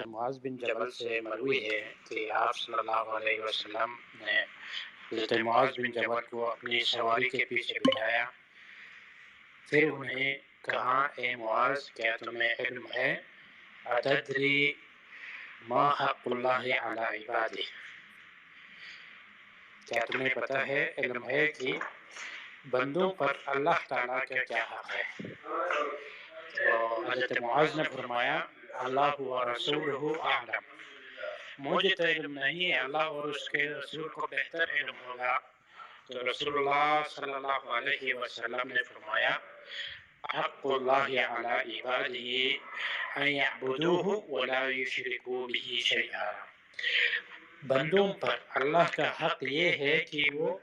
معاذ بن جبل سے مروی ہے کہ آپ صلی اللہ علیہ وسلم نے حضرت معاذ بن جبل کو اپنی سواری کے پیچھے بٹھایا، پھر انہیں کہا، اے معاذ، کیا تمہیں علم ہے اتدری ما حق اللہ علی عبادہ، کیا تمہیں پتہ ہے، علم ہے کہ بندوں پر اللہ تعالیٰ کا کیا حق ہے؟ تو حضرت معاذ نے فرمایا، اللہ و رسولہ اعلم، مجھے تو علم نہیں ہے، اللہ اور اس کے رسول کو بہتر علم ہوگا۔ تو رسول اللہ صلی اللہ علیہ وسلم نے فرمایا، حق اللہ علی عبادہ ان یعبدوہ ولا یشرکوا بہ شیئا، بندوں پر اللہ کا حق یہ ہے کہ وہ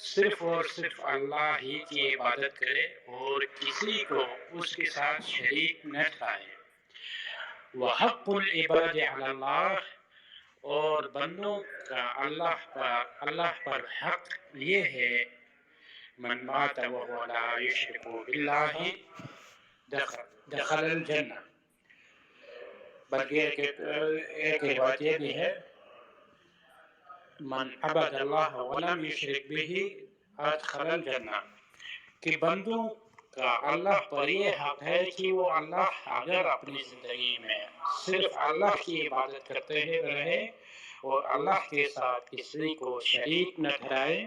صرف اور صرف اللہ ہی کی عبادت کرے اور کسی کو اس کے ساتھ شریک نہ ٹھہرائے۔ وحق العباد علی اللہ، اور بندوں کا اللہ پر حق یہ ہے، من مات وهو لا یشرک باللہ دخل الجنہ، بلکہ ایک روایت یہ بھی ہے، من عبد اللہ ولم یشرک بہ ادخل الجنہ، کہ بندوں کا اللہ پر یہ حق ہے کہ وہ اللہ اگر اپنی زندگی میں صرف اللہ کی عبادت کرتے رہے اور اللہ کے ساتھ کسی کو شریک نہ ٹھہرائے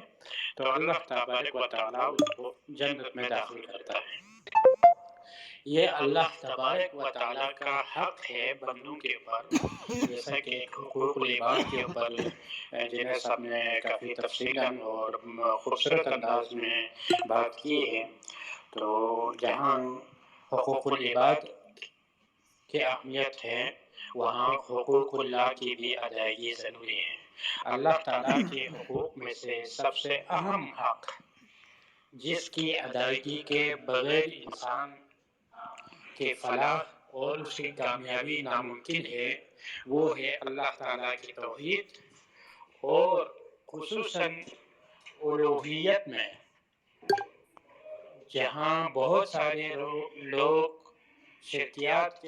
تو اللہ تبارک و تعالیٰ اس کو جنت میں داخل کرتا ہے۔ یہ اللہ تبارک و تعالیٰ کا حق ہے بندوں کے اوپر، جیسا کہ حقوق العباد کے اوپر جنہیں سب نے کافی تفصیلاً اور خوبصورت انداز میں بات کی ہے۔ تو جہاں حقوق العباد کی اہمیت ہے، وہاں حقوق اللہ کی بھی ادائیگی ضروری ہے۔ اللہ تعالیٰ کے حقوق میں سے سب سے اہم حق جس کی ادائیگی کے بغیر انسان کے فلاح اور اس کی کامیابی ناممکن ہے، وہ ہے اللہ تعالیٰ کی توحید، اور خصوصاً الوہیت میں جہاں بہت سارے لوگ شرکیات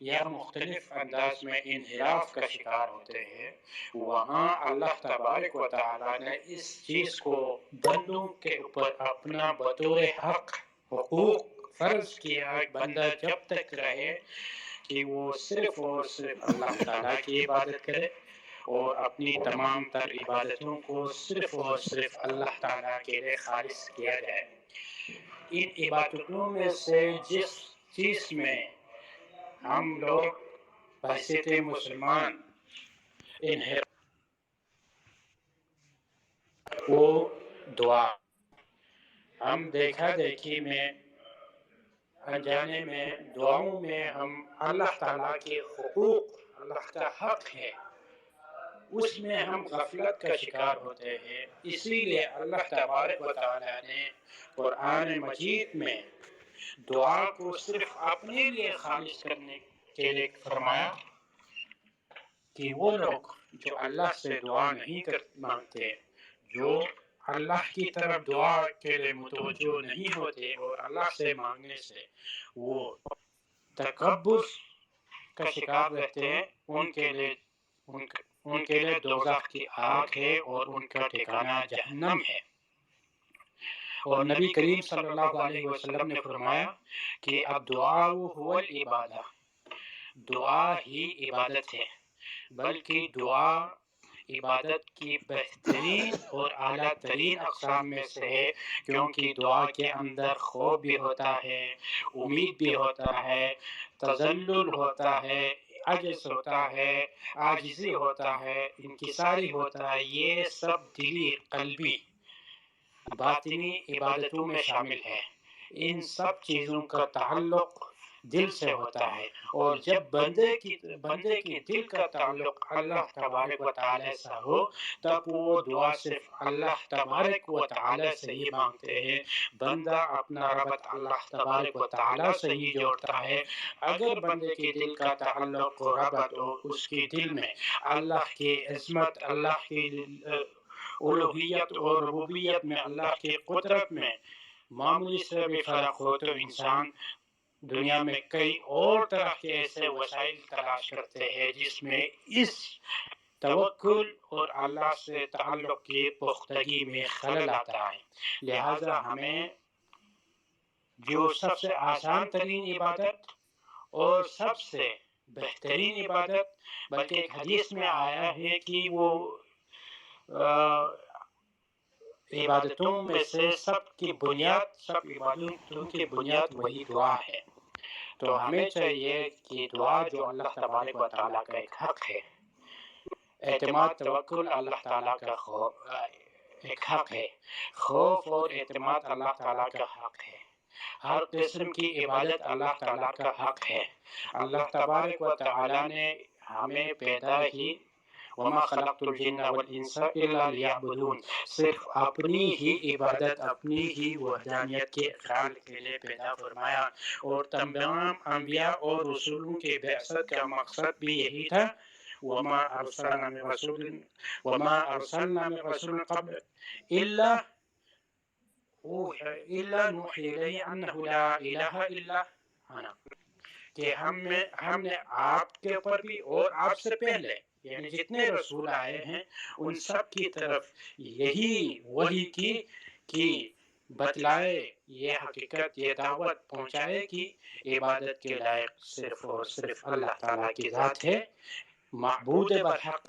یا مختلف انداز میں انحراف کا شکار ہوتے ہیں، وہاں اللہ تبارک و تعالیٰ نے اس چیز کو بندوں کے اوپر اپنا بطور حقوق فرض کیا۔ بندہ جب تک رہے کہ وہ صرف اور صرف اللہ تعالیٰ کی عبادت کرے اور اپنی تمام تر عبادتوں کو صرف اور صرف اللہ تعالیٰ کے لیے خالص کیا جائے۔ ان عبادتوں میں سے جس چیز میں ہم لوگ بحیثیت مسلمان وہ دعا، ہم دیکھا دیکھی میں انجانے میں دعاؤں میں ہم اللہ تعالیٰ کے حقوق، اللہ کا حق ہے، اس میں ہم غفلت کا شکار ہوتے ہیں۔ اسی لیے اللہ تبارک و تعالیٰ نے قرآن مجید میں دعا کو صرف اپنے لیے خالص کرنے کے لیے فرمایا کہ وہ لوگ جو اللہ سے دعا نہیں مانگتے، جو اللہ کی طرف دعا کے لیے متوجہ نہیں ہوتے اور اللہ سے مانگنے سے وہ تکبر کا شکار رہتے ہیں، ان کے لیے دوزخ کی آگ ہے اور ان کا ٹھکانہ جہنم ہے۔ اور نبی کریم صلی اللہ علیہ وسلم نے فرمایا کہ اب دعا هو العبادہ، دعا ہی عبادت ہے، بلکہ دعا عبادت کی بہترین اور اعلیٰ ترین اقسام میں سے ہے، کیونکہ دعا کے اندر خوف بھی ہوتا ہے، امید بھی ہوتا ہے، تذلل ہوتا ہے، عجز ہوتا ہے، عاجزی ہوتا ہے، انکساری ہوتا ہے، یہ سب دلی قلبی باطنی عبادتوں میں شامل ہے۔ ان سب چیزوں کا تعلق دل سے ہوتا ہے، اور جب بندے کی دل کا تعلق اللہ تبارک و تعالی سے ہو، تب وہ دعا صرف اللہ تبارک و تعالی سے ہی مانگتے ہیں۔ بندہ اپنا ربط اللہ تبارک و تعالی سے ہی جوڑتا ہے۔ اگر بندے کے دل کا تعلق و ربط ہو، اس کے دل میں اللہ کی عظمت، اللہ کی الوہیت اور ربوبیت میں، اللہ کی قدرت میں معمولی سے بھی فرق ہو، تو انسان دنیا میں کئی اور طرح کے ایسے وسائل تلاش کرتے ہیں جس میں اس توکل اور اللہ سے تعلق کی پختگی میں خلل آتا ہے۔ لہٰذا ہمیں جو سب سے آسان ترین عبادت اور سب سے بہترین عبادت، بلکہ ایک حدیث میں آیا ہے کہ وہ عبادتوں میں سے سب کی بنیاد، سب عبادتوں کی بنیاد وہی دعا ہے۔ تو ہمیں چاہیے کہ دعا جو اللہ تبارک و تعالیٰ کا ایک حق ہے، اعتماد توکل اللہ تعالیٰ کا ایک حق ہے، خوف اور اعتماد اللہ تعالیٰ کا حق ہے، ہر قسم کی عبادت اللہ تعالیٰ کا حق ہے۔ اللہ تبارک و تعالیٰ نے ہمیں پیدا ہی وما خلقت الجن والانس الا لیعبدون، صرف اپنی ہی عبادت، اپنی ہی وحدانیت کے اقرار کے لیے پیدا فرمایا، اور تمام انبیاء اور رسولوں کے بعثت کا مقصد بھی یہی تھا۔ وما ارسلنا من رسول قبل الا نوحی الیہ انہ لا الہ الا انا، کہ ہم نے آپ کے اوپر بھی اور آپ سے پہلے یعنی جتنے رسول آئے ہیں ان سب کی طرف یہی وحی کی کہ بتلائے، یہ حقیقت، یہ دعوت پہنچائے کہ عبادت کے لائق صرف اور صرف اللہ تعالیٰ کی ذات ہے، معبود برحق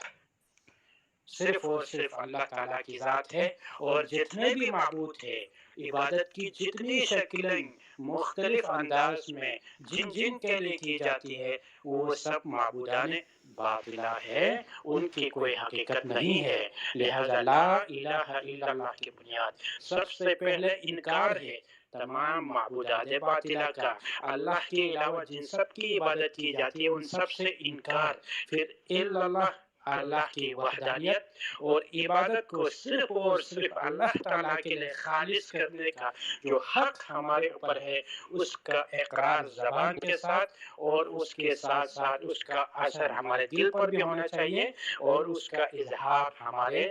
صرف اور صرف اللہ تعالیٰ کی ذات ہے، اور جتنے بھی معبود تھے، عبادت کی جتنی شکلیں مختلف انداز میں جن جن کے لیے کی جاتی ہے، وہ سب معبودان باطلہ ہے، ان کی کوئی حقیقت نہیں ہے۔ لہذا لا الہ الا اللہ کی بنیاد سب سے پہلے انکار ہے تمام معبودات باطلہ کا، اللہ کے علاوہ جن سب کی عبادت کی جاتی ہے ان سب سے انکار، پھر الا اللہ، اللہ کی وحدانیت اور عبادت کو صرف اور صرف اللہ تعالیٰ کے لیے خالص کرنے کا جو حق ہمارے اوپر ہے، اس کا اقرار زبان کے ساتھ، اور اس کے ساتھ ساتھ اس کا اثر ہمارے دل پر بھی ہونا چاہیے، اور اس کا اظہار ہمارے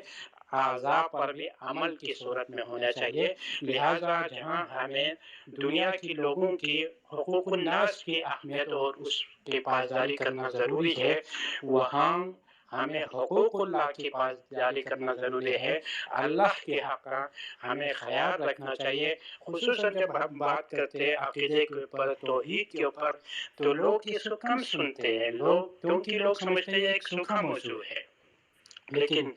اعضاء پر بھی عمل کی صورت میں ہونا چاہیے۔ لہٰذا جہاں ہمیں دنیا کے لوگوں کی حقوق الناس کی اہمیت اور اس کی پاسداری کرنا ضروری ہے، وہاں ہمیں حقوق اللہ کی پاسداری کرنا ضروری ہے، اللہ کے حق کا ہمیں خیال رکھنا چاہیے۔ خصوصاً جب ہم بات کرتے ہیں عقیدے کے اوپر، توحید کے اوپر، تو لوگ اس کو کم سنتے ہیں، کیونکہ لوگ سمجھتے ہیں ایک سوکھا موضوع ہے، لیکن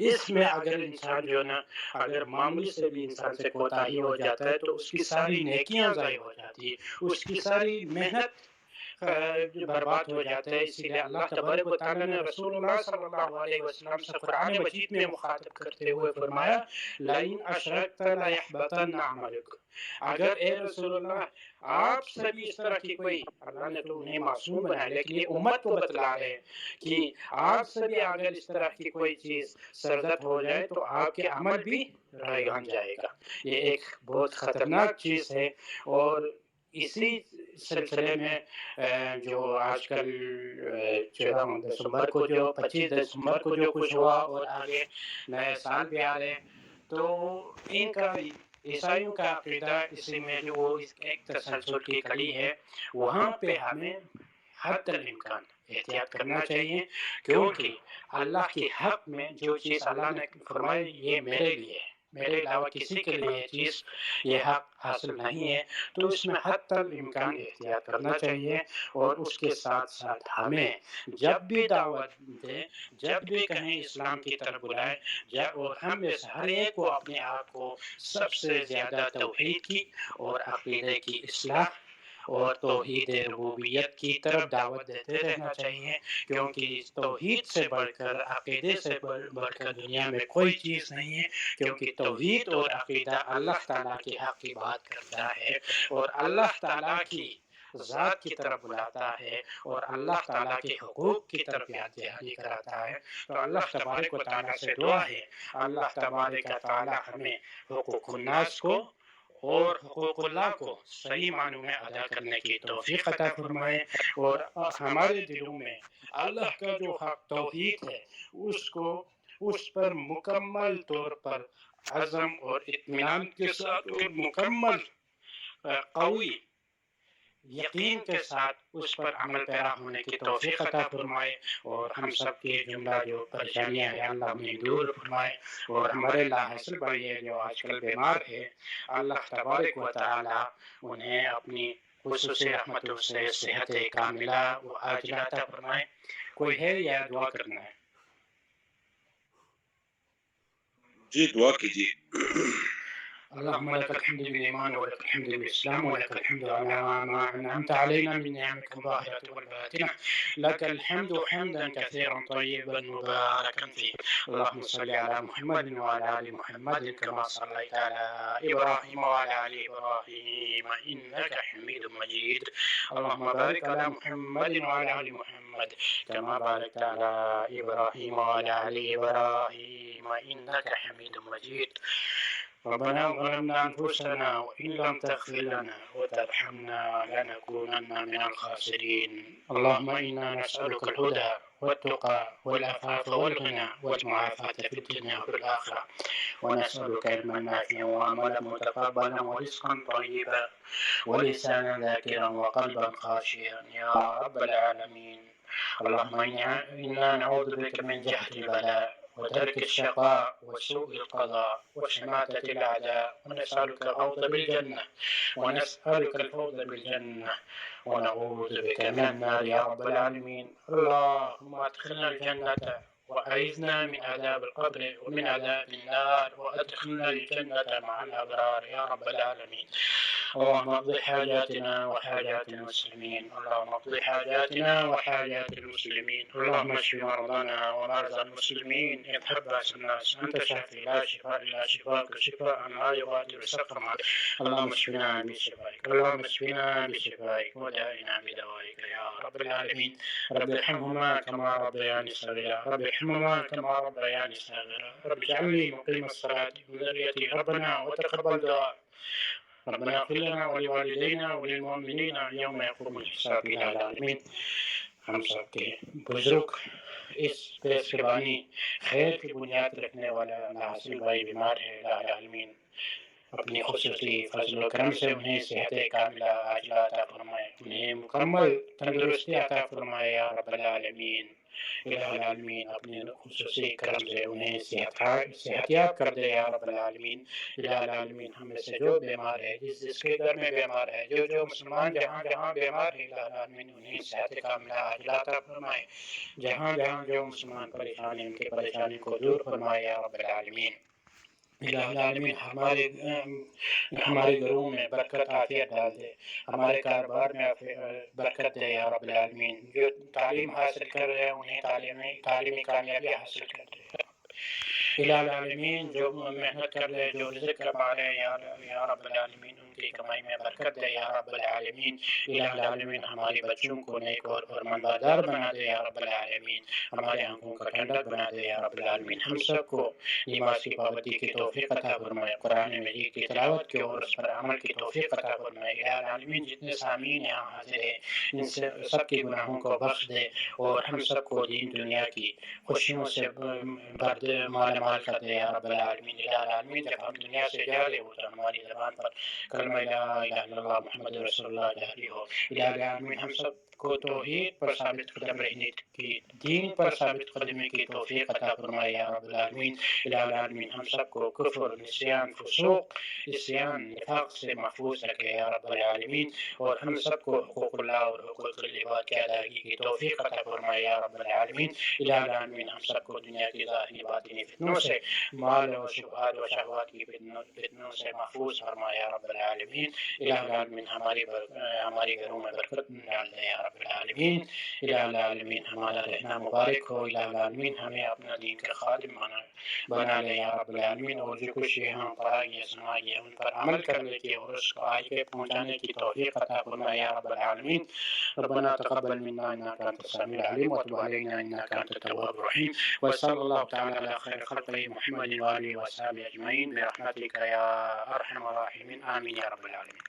اس میں اگر انسان جو ہے نا، اگر معمولی سے بھی انسان سے کوتاہی ہو جاتا ہے تو اس کی ساری نیکیاں ضائع ہو جاتی ہے، اس کی ساری محنت برباد ہو جاتا ہے۔ اسی لیے اللہ تبارک و تعالیٰ نے رسول اللہ صلی اللہ علیہ وسلم سے قرآن مجید میں مخاطب کرتے ہوئے فرمایا لَإِنْ أَشْرَكْتَ لَيَحْبَطَنَّ عَمَلُكَ، اگر اے رسول اللہ آپ سے بھی اس طرح کی کوئی، اللہ نے تو انہیں معصوم بنایا لیکن یہ امت کو بتلا رہے ہیں کہ آپ سے بھی اگر اس طرح کی کوئی چیز سرزد ہو جائے تو آپ کے عمل بھی رائگان جائے گا۔ یہ ایک بہت خطرناک چیز ہے، اور اسی سلسلے میں جو آج کل 14 دسمبر کو جو 25 دسمبر کو جو کچھ ہوا، اور آگے نئے سال بھی آ رہے ہیں، تو ان کا عیسائیوں کا عقیدہ اسی میں جو وہ ایک تسلسل کی کڑی ہے، وہاں پہ ہمیں حد الامکان احتیاط کرنا چاہیے، کیونکہ اللہ کے حق میں جو چیز اللہ نے فرمائی یہ میرے لیے ہے، میرے علاوہ کسی کے لیے یہ چیز، یہ حق حاصل نہیں ہے، تو اس میں حد الامکان احتیاط کرنا چاہیے۔ اور اس کے ساتھ ساتھ ہمیں جب بھی دعوت دیں، جب بھی کہیں اسلام کی طرف بلائیں، اور ہم میں سے ہر ایک کو اپنے آپ کو سب سے زیادہ توحید کی اور عقیدے کی اصلاح اور توحید ربوبیت کی طرف دعوت دیتے رہنا چاہیے، کیونکہ توحید سے بڑھ کر، عقیدے سے بڑھ کر دنیا میں کوئی چیز نہیں ہے، کیونکہ توحید اور عقیدہ اللہ تعالیٰ کے حق کی بات کرتا ہے، اور اللہ تعالیٰ کی ذات کی طرف بلاتا ہے، اور اللہ تعالیٰ کے حقوق کی طرف یاد دہانی کراتا ہے۔ تو اللہ تبارک و تعالیٰ سے دعا ہے اللہ تبارک و تعالیٰ ہمیں حقوق الناس کو اور حقوق اللہ کو صحیح معنوں میں ادا کرنے کی توفیق عطا فرمائے، اور ہمارے دلوں میں اللہ کا جو حق توحید ہے اس پر مکمل طور پر عزم اور اطمینان کے ساتھ اور مکمل قوی یقین کے ساتھ اس پر عمل پیرا ہونے کی توفیق عطا فرمائے، اور ہم سب کے جملہ جو پریشانیاں ہیں اللہ انہیں دور فرمائے، اور ہمارے لاحصل بھائی ہے جو آج کل بیمار ہے، اللہ تبارک و تعالی انہیں اپنی خصوصی رحمتوں سے صحت کاملہ و عاجلہ عطا فرمائے۔ کوئی ہے یا دعا کرنا ہے؟ جی دعا کیجیے۔ اللهم لك الحمد بالإيمان ولك الحمد بالإسلام ولك الحمد على ما أنعمت علينا من نعمك الظاهرة والباطنة، لك الحمد حمدا كثيرا طيبا مباركا فيه. اللهم صل على محمد وعلى آل محمد كما صليت على إبراهيم وعلى آل إبراهيم إنك حميد مجيد. اللهم بارك على محمد وعلى آل محمد كما باركت على إبراهيم وعلى آل إبراهيم إنك حميد مجيد. ربنا ظلمنا أنفسنا وإن لم تغفر لنا وترحمنا لنكونن من الخاسرين. اللهم إنا نسألك الهدى والتقى والعفاف والغنى والمعافاة في الدنيا وفي الآخرة، ونسألك علما نافعا وعملا متقبلا ورزقا طيبا ولسانا ذاكرا وقلبا خاشعا يا رب العالمين. اللهم إنا نعوذ بك من جهد البلاء وترك الشقاء وسوء القضاء وشماتة الأعداء، ونسألك الفوز بالجنة ونعوذ بك من النار يا رب العالمين. اللهم أدخلنا الجنة وأعذنا من عذاب القبر ومن عذاب النار، وأدخلنا الجنة مع الأبرار يا رب العالمين. اللهم اقض حاجاتنا وحاجات المسلمين، اللهم اقض حاجاتنا وحاجات المسلمين، اللهم اشف مرضانا ومرضى المسلمين، اذهب بأس الناس، أنت شافي لا شفاء إلا شفاءك شفاء لا يغادر سقما. اللهم اشفنا بشفائك، اللهم اشفنا بشفائك ودائنا بدوائك يا رب العالمين. رب ارحمهما كما ربياني صغيرا، رب ارحمهما كما ربياني صغيرا، رب اجعلني مقيم الصلاة وذريتي ربنا وتقبل دعاء. ربنا اغفر لنا ولوالدينا وللمؤمنين يوم يقوم الحساب الى العالمين. ہم سب کے بزرگ اس پیش بانی خیر کی بنیاد رکھنے والا ناصر بھائی بیمار ہے، العالمین اپنی خصوصی فضل و کرم سے انہیں صحت کاملہ عاجلہ عطا فرمائے، انہیں مکمل تندرستی عطا فرمائے یا رب العالمین. الہ العالمین اپنے خصوصی کرم سے انہیں صحتیاب کر دے یا رب العالمین. الہ العالمین ہم میں سے جو بیمار ہے، جس کے گھر میں بیمار ہے، جو مسلمان جہاں جہاں بیمار ہے، الہ العالمین انہیں صحت کاملہ عاجلہ عطا فرمائے. جہاں جہاں جو مسلمان پریشان ہیں ان کی پریشانی کو دور فرمائے یا رب العالمین. الہ العالمین ہمارے گھروں میں برکت عافیت ڈال دے، ہمارے کاروبار میں برکت دے یا رب العالمین. جو تعلیم حاصل کر رہے ہیں انہیں تعلیمی کامیابی حاصل کر دے. الہ العالمین جو محنت کر رہے ہیں، جو رزق کما رہے ہیں یا رب العالمین ان کی کمائی میں برکت دے یا رب العالمین. الہ العالمین ہمارے بچوں کو نیک اور فرمانبردار بنا دے یا رب العالمین. ہمارے آنکھوں کا ٹھنڈک بنا دے یا رب العالمین. ہم سب کو نماز کی پابندی کی توفیق عطا فرمائے، قرآن مجید کی تلاوت کی اور اس پر عمل کی توفیق عطا فرمائے. الہ العالمین جتنے سامعین یہاں حاضر ہیں ان سے سب کے گناہوں کو بخش دے اور ہم سب کو دین دنیا کی خوشیوں سے مالا مال کر دے یا رب العالمین. الہ العالمین جب ہم دنیا سے جا رہے ہو تو ہماری زبان پر کلمہ لا الہ الا اللہ محمد رسول اللہ جاری ہو. الہ العالمین ہم سب کو توحید پر ثابت قدم رہنے کی، دین پر ثابت قدمی کی توفیق عطا فرمائے یا رب العالمین. الہ العالمین ہم سب کو کفر، نسیان، فسوق، عصیان، نفاق سے محفوظ رکھے یا رب العالمین، اور ہم سب کو حقوق اللہ اور حقوق العباد کی ادائیگی کی توفیق عطا فرمائے یا رب العالمین. الہ العالمین ہم سب کو دنیا کی ظاہری باطنی فتنوں سے، مال و شبہات و شہوات کی فتنوں سے محفوظ فرمائے یا رب العالمین. الہ العالمین ہمارے گھروں میں برکت ڈال دے یا رب العالمین. الہ العالمین ہمارا رہنا مبارک ہو. الہ العالمین ہمیں اپنا دین کا خادم بنا لے یا رب العالمین. اور جو کچھ یہاں پڑھا گیا سنا گیا ان پر عمل کرنے کی اور اس کو آگے پہنچانے کی توفیق عطا فرمائے یا رب العالمین. ربنا تقبل منا انك انت السميع العليم وتب علينا انك انت التواب الرحيم. وصلى الله تعالى على خير خلقه محمد وآله وصحبه اجمعين برحمتك يا ارحم الراحمين. آمين يا رب العالمين.